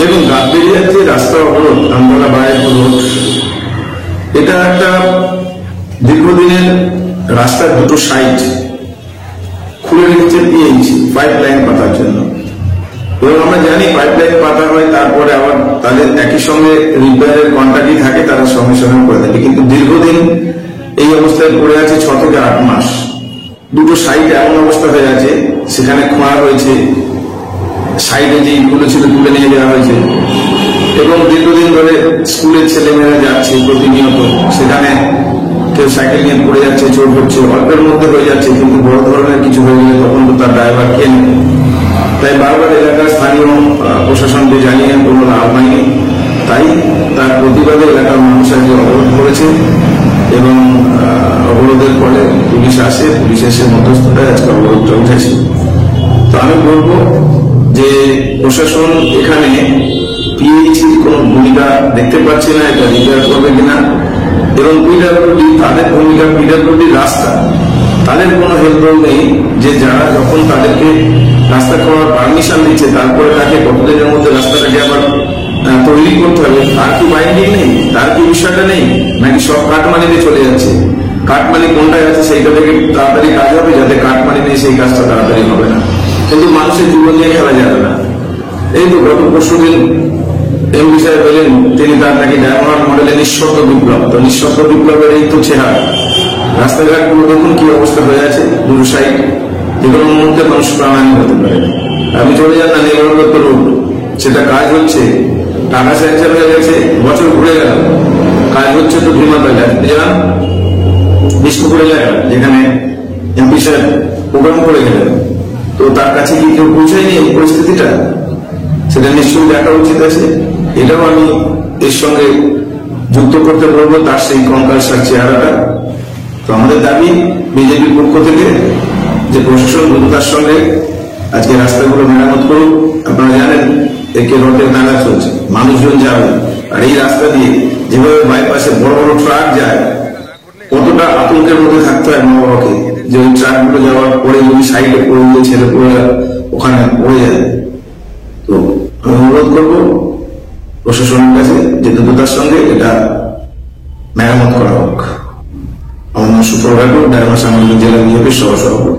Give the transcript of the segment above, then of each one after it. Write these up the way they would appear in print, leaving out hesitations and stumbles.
দেখুন, গাববেরিয়ার যে রাস্তা অবরোধ, আমতলা বাড়ির রোড, এটা একটা দীর্ঘদিনের রাস্তার দুটো সাইড খুলে রেখেছে পিএইচ পাইপ লাইন পাতার জন্য। এবং আমরা জানি পাইপ লাইন পাতা হয়, তারপরে আবার তাদের একই সঙ্গে রিপেয়ারের কন্ট্রাক্টই থাকে, তারা সঙ্গে সঙ্গে করে থাকে। কিন্তু দীর্ঘদিন এই অবস্থায় পড়ে আছে 6 থেকে 8 মাস। দুটো সাইড এমন অবস্থা হয়ে আছে, সেখানে খোঁড়া হয়েছে, সাইডে যে ইটগুলো ছিল তুলে নিয়ে যাওয়া হয়েছে। এবং দীর্ঘদিন ধরে স্কুলের ছেলেমেয়েরা যাচ্ছে প্রতিনিয়ত, সেখানে কেউ সাইকেল নিয়ে পড়ে যাচ্ছে, চোট হচ্ছে, অল্পের মধ্যে হয়ে যাচ্ছে, কিন্তু বড় ধরনের কিছু হয়ে গেলে তখন তো তার ড্রাইভার কে নেবে। তাই বারবার এলাকার স্থানীয় প্রশাসনকে জানিয়ে কোনো লাভ হয়নি। তাই তার প্রতিবাদে এলাকার মানুষ আজকে অবরোধ করেছে এবং অবরোধের পরে পুলিশ আসে, পুলিশ এসে মধ্যস্থতায় আজকে অবরোধটা উঠেছে। তো আমি বলবো যে প্রশাসন এখানে পিএইচির কোনো ভূমিকা দেখতে পাচ্ছে না, এটা রিপেয়ার করবে কিনা, এবং পিডব্লিউডি তাদের ভূমিকা, পিডব্লিউডি রাস্তা, তাদের কোনো হেল্পরোল নেই যে যারা যখন তাদেরকে রাস্তা করার পারমিশন দিচ্ছে তারপরে তাকে কতদিনের মধ্যে রাস্তাটাকে আবার তৈরি করতে হবে, তার কি বাইন্ডিং নেই, তার কি বিষয়টা নেই, নাকি সব কাটমানিতে চলে যাচ্ছে। কাটমানি কোনটায় আছে সেইটা থেকে তাড়াতাড়ি কাজ হবে, যাতে কাটমানি নেই সেই কাজটা তাড়াতাড়ি হবে না। কিন্তু মানুষের জীবন নিয়ে খেলা যাবে না। এই তো গত পরশুদিন এমপি সাহেব বলেন তিনি তার নাকি ডায়মন্ড মডেলে নিঃশব্দ বিপ্লব। তো নিঃশব্দ বিপ্লবের এই তো চেহারা। রাস্তাঘাটগুলো দেখুন কি অবস্থা হয়ে আছে, দুটো সাইড, যে কোনো মুহূর্তে মানুষ প্রাণহানি হতে পারে। আপনি চলে যান না নেবরগত রোড, সেটা কাজ হচ্ছে, টাকা স্যাংশন হয়ে গেছে, বছর ঘুরে গেল, কাজ হচ্ছে তো ভীমাতা যান বিষ্ণুপুর এলাকা, যেখানে এমপি সাহেব প্রোগ্রাম করে গেলেন, তো তার কাছে কি কেউ পৌঁছায়নি এই পরিস্থিতিটা? সেটা নিশ্চয়ই দেখা উচিত আছে। এটাও আমি এর সঙ্গে যুক্ত করতে বলবো, তার সেই কঙ্কালসার চেহারাটা। তো আমাদের দাবি বিজেপির পক্ষ থেকে যে প্রশাসন দ্রুততার সঙ্গে আজকে রাস্তাগুলো মেরামত করুক। আপনারা জানেন একে রোডের নালা চলছে, মানুষজন যাবে, আর এই রাস্তা দিয়ে যেভাবে বাইপাসে বড় বড় ট্রাক যায়, কতটা আতঙ্কের মধ্যে থাকতে হয় মা বাবাকে, যে ওই ট্রাকগুলো যাওয়ার পরে যদি সাইডে পড়ে গিয়ে ছেলে পড়ে ওখানে পড়ে যায়। তো আমি অনুরোধ করবো প্রশাসনের কাছে যে দ্রুততার সঙ্গে এটা মেরামত করা হোক। আমার নাম সুপ্রভাত, ডায়মন্ড সাংগঠনিক জেলা বিজেপির সহসভাপতি।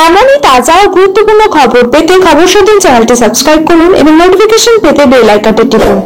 এমনই তাজা ও গুরুত্বপূর্ণ খবর পেতে খবর সন্ধান চ্যানেলটি সাবস্ক্রাইব করুন এবং নোটিফিকেশন পেতে বেল আইকনটি টিপুন।